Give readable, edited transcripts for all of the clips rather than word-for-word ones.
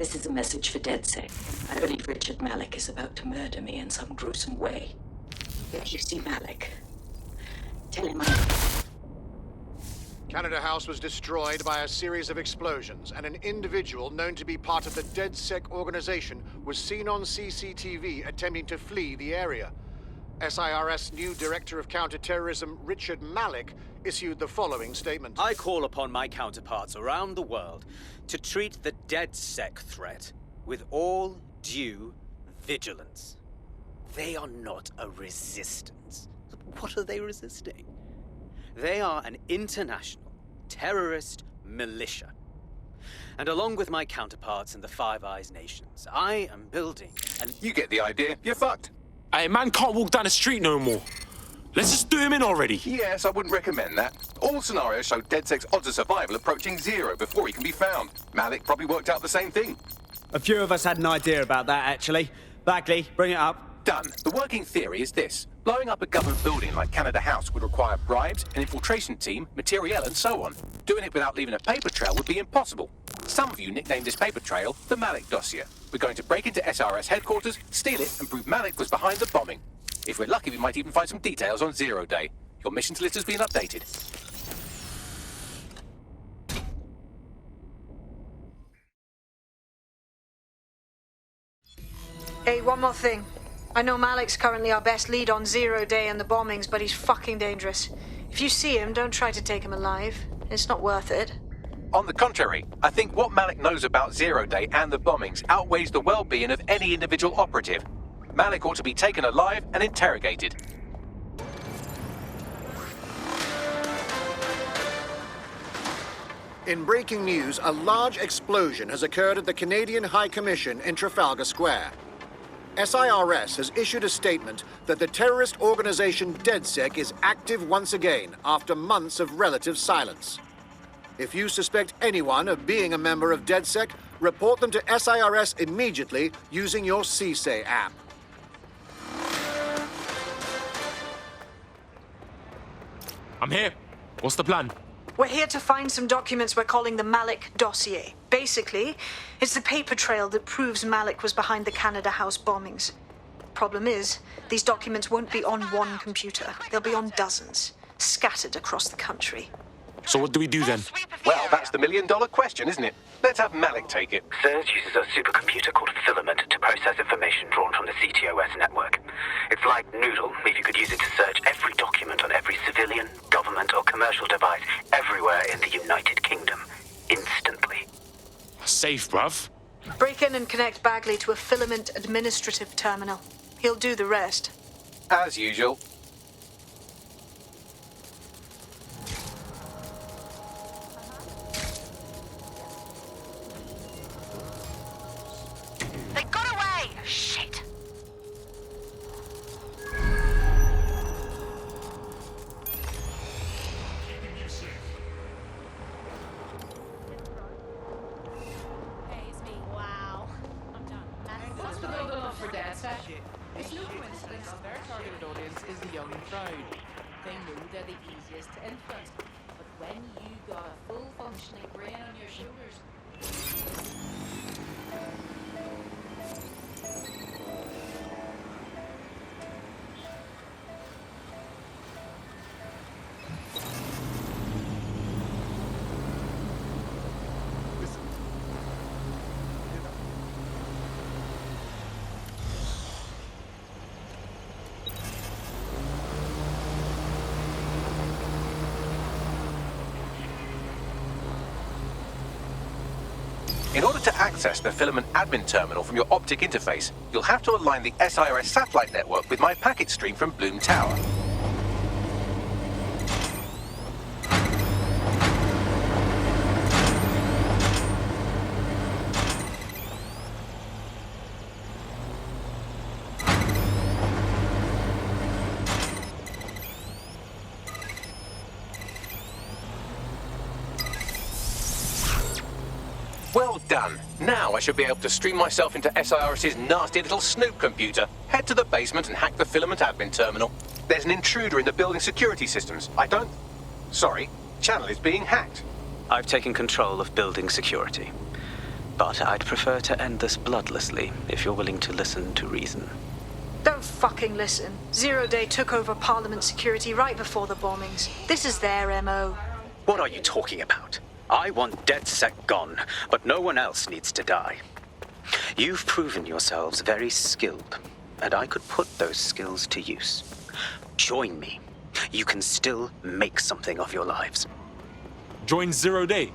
This is a message for DedSec. I believe Richard Malik is about to murder me in some gruesome way. If you see Malik, tell him Canada House was destroyed by a series of explosions, and an individual known to be part of the DedSec organization was seen on CCTV attempting to flee the area. SIRS new Director of Counterterrorism Richard Malik issued the following statement. I call upon my counterparts around the world to treat the DedSec threat with all due vigilance. They are not a resistance. What are they resisting? They are an international terrorist militia. And along with my counterparts in the Five Eyes nations, I am building an... You get the idea. You're fucked. Hey, man can't walk down the street no more. Let's just do him in already. Yes, I wouldn't recommend that. All scenarios show DedSec's odds of survival approaching 0 before he can be found. Malik probably worked out the same thing. A few of us had an idea about that, actually. Bagley, bring it up. Done. The working theory is this. Blowing up a government building like Canada House would require bribes, an infiltration team, materiel, and so on. Doing it without leaving a paper trail would be impossible. Some of you nicknamed this paper trail the Malik dossier. We're going to break into SRS headquarters, steal it, and prove Malik was behind the bombing. If we're lucky, we might even find some details on Zero Day. Your missions list has been updated. Hey, one more thing. I know Malik's currently our best lead on Zero Day and the bombings, but he's fucking dangerous. If you see him, don't try to take him alive. It's not worth it. On the contrary, I think what Malik knows about Zero Day and the bombings outweighs the well-being of any individual operative. Malik ought to be taken alive and interrogated. In breaking news, a large explosion has occurred at the Canadian High Commission in Trafalgar Square. SIRS has issued a statement that the terrorist organization DedSec is active once again after months of relative silence. If you suspect anyone of being a member of DedSec, report them to SIRS immediately using your CSAY app. I'm here. What's the plan? We're here to find some documents we're calling the Malik dossier. Basically, it's the paper trail that proves Malik was behind the Canada House bombings. Problem is, these documents won't be on one computer. They'll be on dozens, scattered across the country. So what do we do then? Well, that's the million-dollar question, isn't it? Let's have Malik take it. CERS uses a supercomputer called Filament to process information drawn from the CTOS network. It's like Noodle, if you could use it to search every document on every civilian, government, or commercial device everywhere in the United Kingdom, instantly. Safe, bruv. Break in and connect Bagley to a Filament administrative terminal. He'll do the rest. As usual. They got away! Shit! Hey, it's me. Wow. I'm done. What's the build-up for DedSec? It's no coincidence that their targeted audience is the young and proud. They know they're the easiest to influence. But when you got a full functioning brain on your shoulders, In order to access the Filament admin terminal from your optic interface, you'll have to align the SIRS satellite network with my packet stream from Bloom Tower. Well done. Now I should be able to stream myself into SIRS's nasty little snoop computer, head to the basement and hack the Filament admin terminal. There's an intruder in the building security systems. Sorry, channel is being hacked. I've taken control of building security. But I'd prefer to end this bloodlessly, if you're willing to listen to reason. Don't fucking listen. Zero Day took over Parliament security right before the bombings. This is their MO. What are you talking about? I want DedSec gone, but no one else needs to die. You've proven yourselves very skilled, and I could put those skills to use. Join me. You can still make something of your lives. Join Zero Day?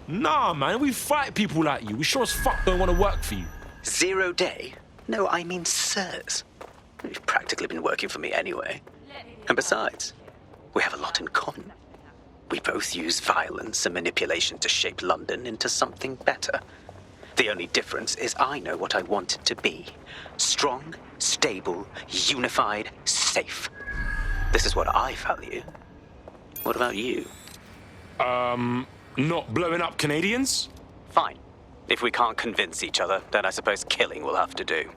Nah, man, we fight people like you. We sure as fuck don't want to work for you. 0 Day? No, I mean sirs. You've practically been working for me anyway. And besides, we have a lot in common. We both use violence and manipulation to shape London into something better. The only difference is I know what I want it to be. Strong, stable, unified, safe. This is what I value. What about you? Not blowing up Canadians? Fine. If we can't convince each other, then I suppose killing will have to do.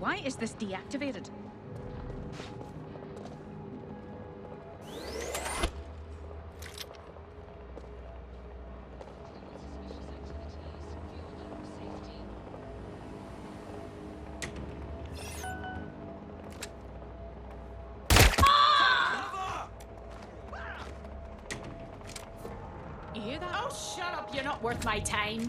Why is this deactivated? You hear that? Oh, shut up! You're not worth my time.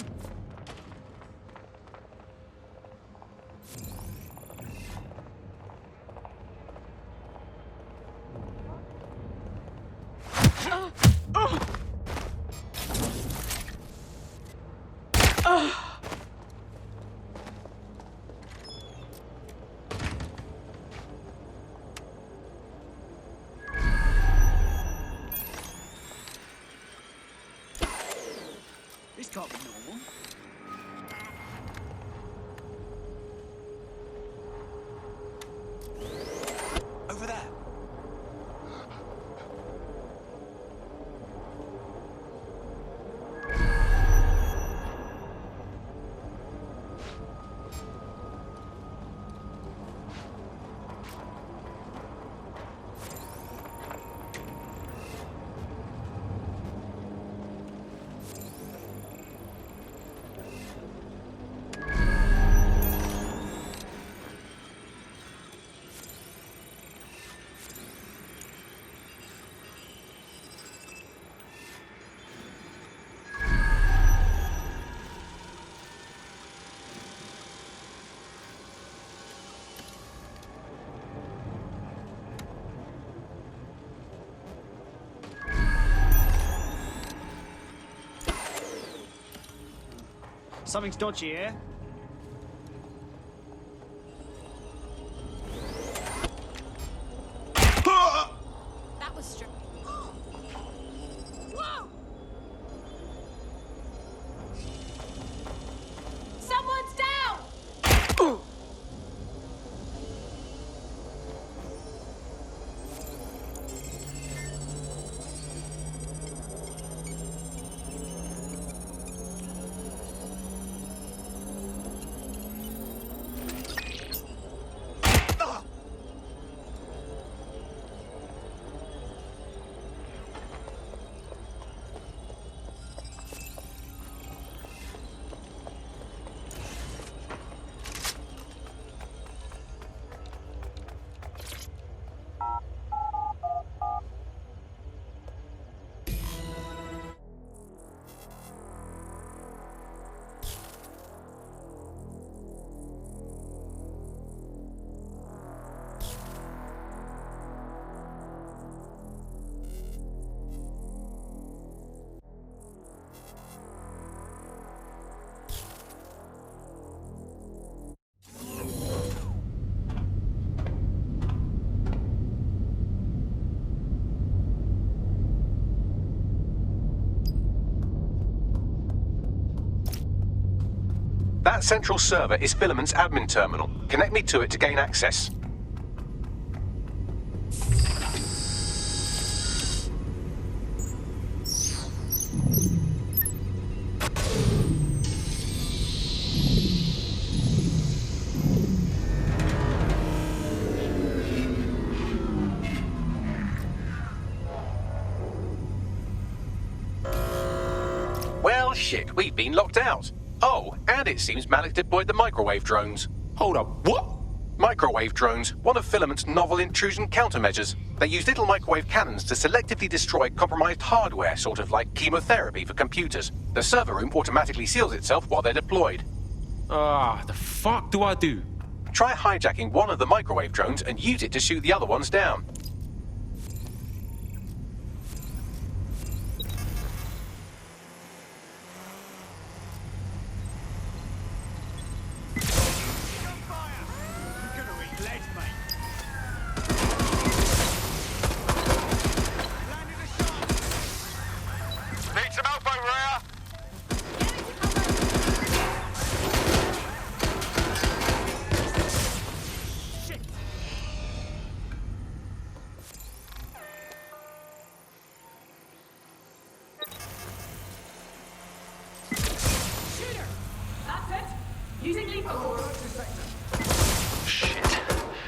This can't be normal. Over there. Something's dodgy here. That was strict. Whoa! Someone's down! That central server is Filament's admin terminal. Connect me to it to gain access. Well, shit, we've been locked out. Oh, and it seems Malik deployed the microwave drones. Hold up, what? Microwave drones, one of Filament's novel intrusion countermeasures. They use little microwave cannons to selectively destroy compromised hardware, sort of like chemotherapy for computers. The server room automatically seals itself while they're deployed. The fuck do I do? Try hijacking one of the microwave drones and use it to shoot the other ones down. Shit.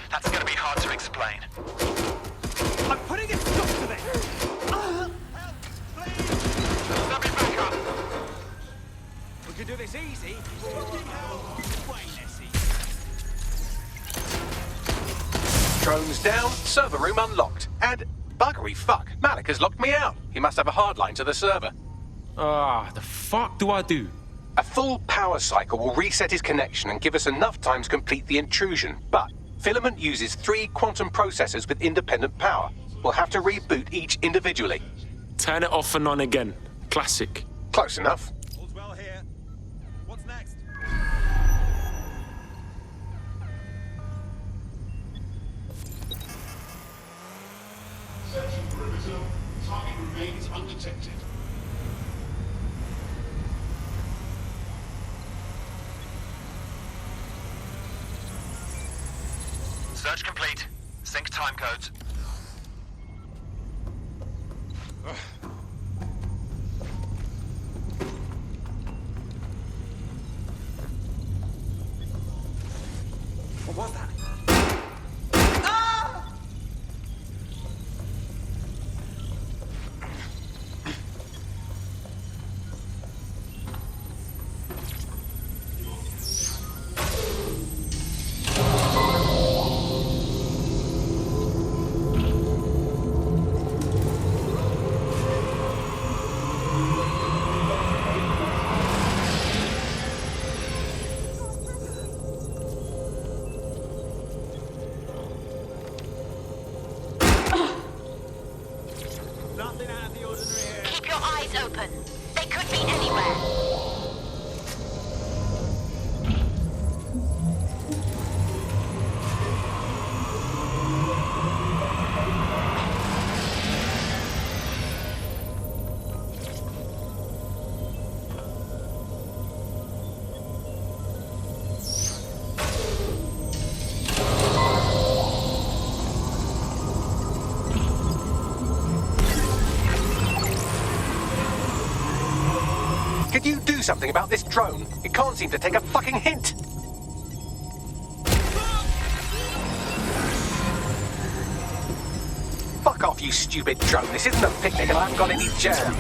That's gonna be hard to explain. I'm putting a stop to this! Help, please! Let me back up! We can do this easy. Fucking hell! Way less easy. Drones down, server room unlocked. And buggery fuck, Malik has locked me out. He must have a hard line to the server. The fuck do I do? A full power cycle will reset his connection and give us enough time to complete the intrusion. But Filament uses 3 quantum processors with independent power. We'll have to reboot each individually. Turn it off and on again. Classic. Close enough. All's well here. What's next? Searching perimeter. Target remains undetected. Search complete. Sync time codes. What was that? Nothing out of the ordinary here. Keep your eyes open. They could be anywhere. Could you do something about this drone? It can't seem to take a fucking hint. Fuck off, you stupid drone. This isn't a picnic and I haven't got any jam.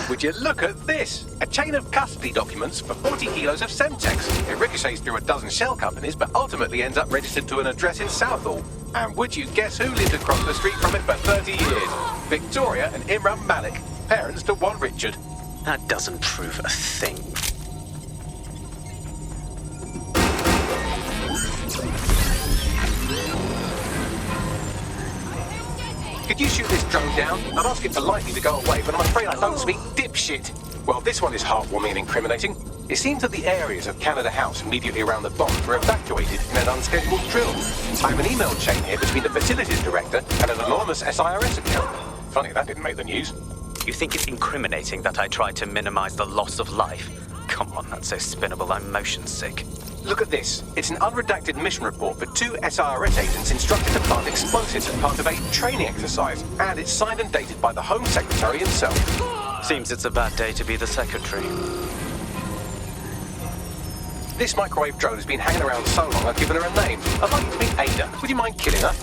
Would you look at this? A chain of custody documents for 40 kilos of Semtex. It ricochets through a dozen shell companies, but ultimately ends up registered to an address in Southall. And would you guess who lived across the street from it for 30 years? Victoria and Imran Malik, parents to one Richard. That doesn't prove a thing. Could you shoot this drone down? I'd ask it politely to go away, but I'm afraid I don't speak dipshit. Well, this one is heartwarming and incriminating. It seems that the areas of Canada House immediately around the bomb were evacuated in an unscheduled drill. I have an email chain here between the facilities director and an anonymous SIRS account. Funny, that didn't make the news. You think it's incriminating that I tried to minimize the loss of life? Come on, that's so spinnable, I'm motion sick. Look at this. It's an unredacted mission report for 2 SIRS agents instructed to plant explosives as part of a training exercise. And it's signed and dated by the Home Secretary himself. Seems it's a bad day to be the secretary. This microwave drone has been hanging around so long I've given her a name. I'd like you to meet Ada. Would you mind killing her?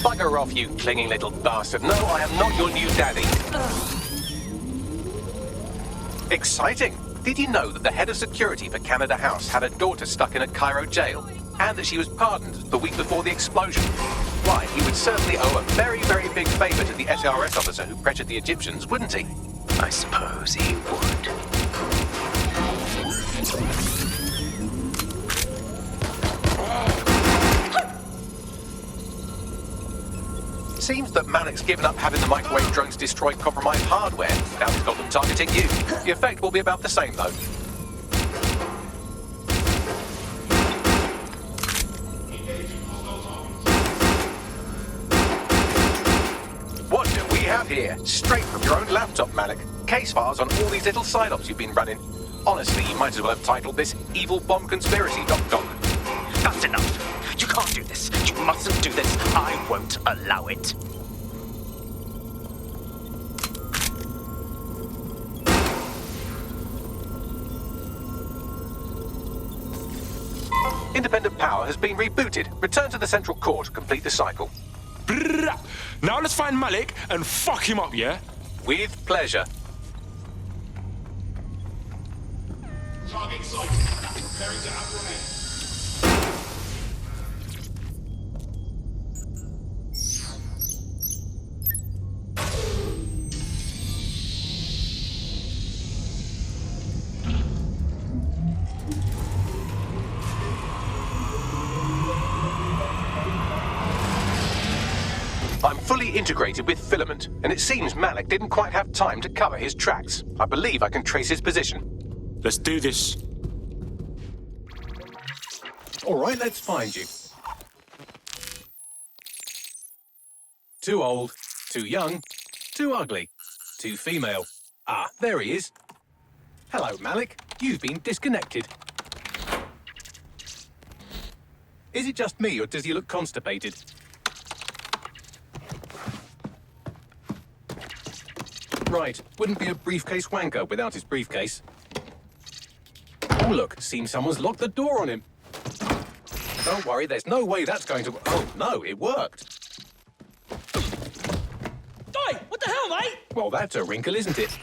Bugger off, you clinging little bastard. No, I am not your new daddy. Exciting! Did you know that the head of security for Canada House had a daughter stuck in a Cairo jail? And that she was pardoned the week before the explosion? Why, he would certainly owe a very, very big favour to the SRS officer who pressured the Egyptians, wouldn't he? I suppose he would. Seems that Malik's given up having the microwave drones destroy compromised hardware. Now he's got them targeting you. The effect will be about the same, though. What do we have here? Straight from your own laptop, Malik. Case files on all these little side-ops you've been running. Honestly, you might as well have titled this Evil Bomb Conspiracy, Doc. That's enough. You can't do this. You mustn't do this. I won't allow it. Independent power has been rebooted. Return to the central core to complete the cycle. Brrrr. Now let's find Malik and fuck him up, yeah? With pleasure. Target sighted. Preparing to apprehend. I'm fully integrated with Filament, and it seems Malik didn't quite have time to cover his tracks. I believe I can trace his position. Let's do this. All right, let's find you. Too old, too young, too ugly, too female. Ah, there he is. Hello, Malik. You've been disconnected. Is it just me, or does he look constipated? Right, wouldn't be a briefcase wanker without his briefcase. Oh, look, seems someone's locked the door on him. Don't worry, there's no way that's going to... Oh, no, it worked. Oi, what the hell, mate? Well, that's a wrinkle, isn't it?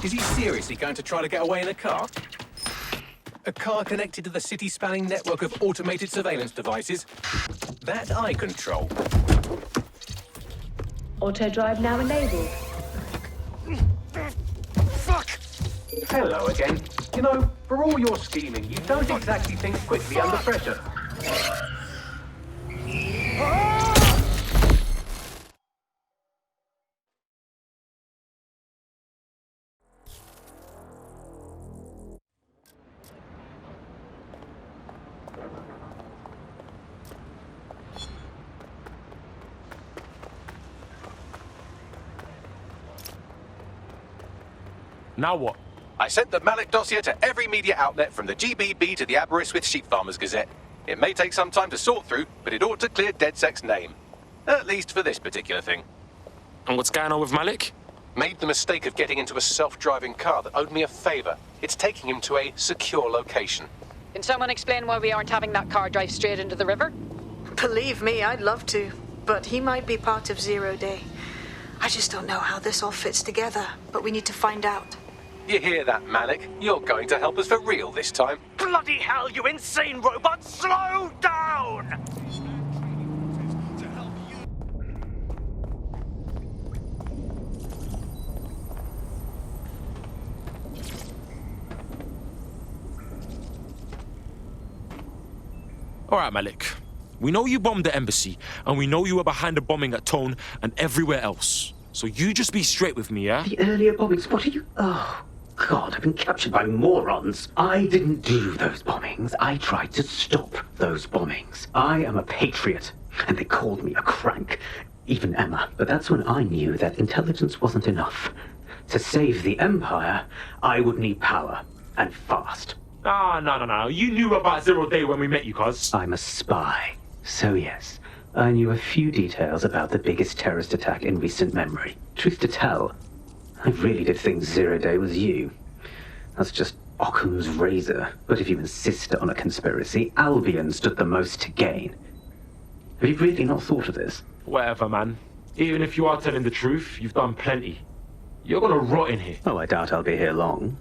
Is he seriously going to try to get away in a car? A car connected to the city-spanning network of automated surveillance devices? That I control. Auto drive now enabled. Fuck! Hello again. You know, for all your scheming, you don't exactly think quickly under pressure. Now what? I sent the Malik dossier to every media outlet from the GBB to the Aberystwyth Sheep Farmers Gazette. It may take some time to sort through, but it ought to clear DedSec's name. At least for this particular thing. And what's going on with Malik? Made the mistake of getting into a self-driving car that owed me a favor. It's taking him to a secure location. Can someone explain why we aren't having that car drive straight into the river? Believe me, I'd love to. But he might be part of Zero Day. I just don't know how this all fits together, but we need to find out. You hear that, Malik? You're going to help us for real this time. Bloody hell, you insane robot! Slow down! All right, Malik. We know you bombed the embassy, and we know you were behind the bombing at Tone and everywhere else. So you just be straight with me, yeah? The earlier bombings, what are you... Oh, God, I've been captured by morons. I didn't do those bombings. I tried to stop those bombings. I am a patriot, and they called me a crank. Even Emma. But that's when I knew that intelligence wasn't enough. To save the Empire, I would need power, and fast. No. You knew about Zero Day when we met you, cuz. I'm a spy. So yes, I knew a few details about the biggest terrorist attack in recent memory. Truth to tell, I really did think Zero Day was you. That's just Occam's razor. But if you insist on a conspiracy, Albion stood the most to gain. Have you really not thought of this? Whatever, man. Even if you are telling the truth, you've done plenty. You're gonna rot in here. Oh, I doubt I'll be here long.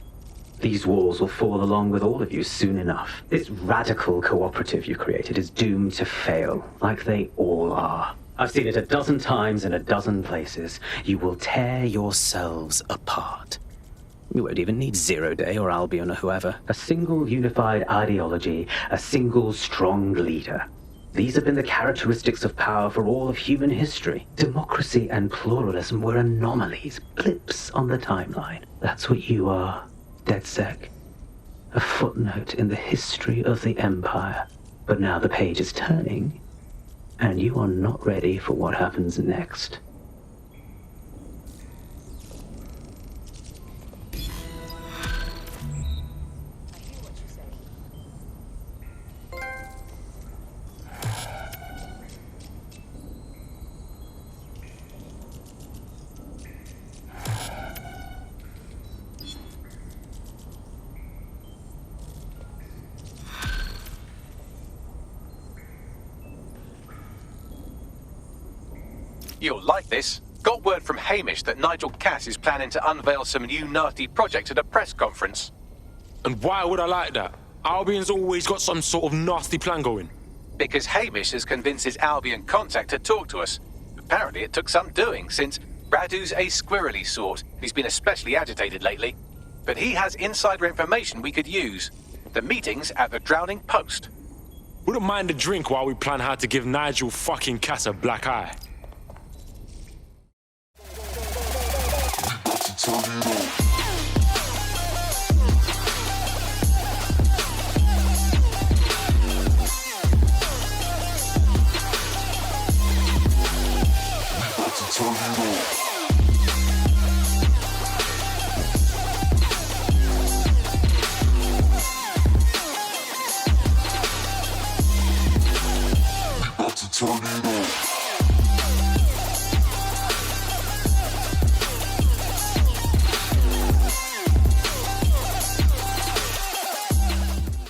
These walls will fall along with all of you soon enough. This radical cooperative you created is doomed to fail, like they all are. I've seen it a dozen times in a dozen places. You will tear yourselves apart. You won't even need Zero Day or Albion or whoever. A single unified ideology, a single strong leader. These have been the characteristics of power for all of human history. Democracy and pluralism were anomalies, blips on the timeline. That's what you are, DedSec. A footnote in the history of the Empire. But now the page is turning, and you are not ready for what happens next. You'll like this. Got word from Hamish that Nigel Cass is planning to unveil some new nasty project at a press conference. And why would I like that? Albion's always got some sort of nasty plan going. Because Hamish has convinced his Albion contact to talk to us. Apparently it took some doing, since Radu's a squirrely sort. He's been especially agitated lately. But he has insider information we could use. The meeting's at the Drowning Post. Wouldn't mind a drink while we plan how to give Nigel fucking Cass a black eye. Turn it on.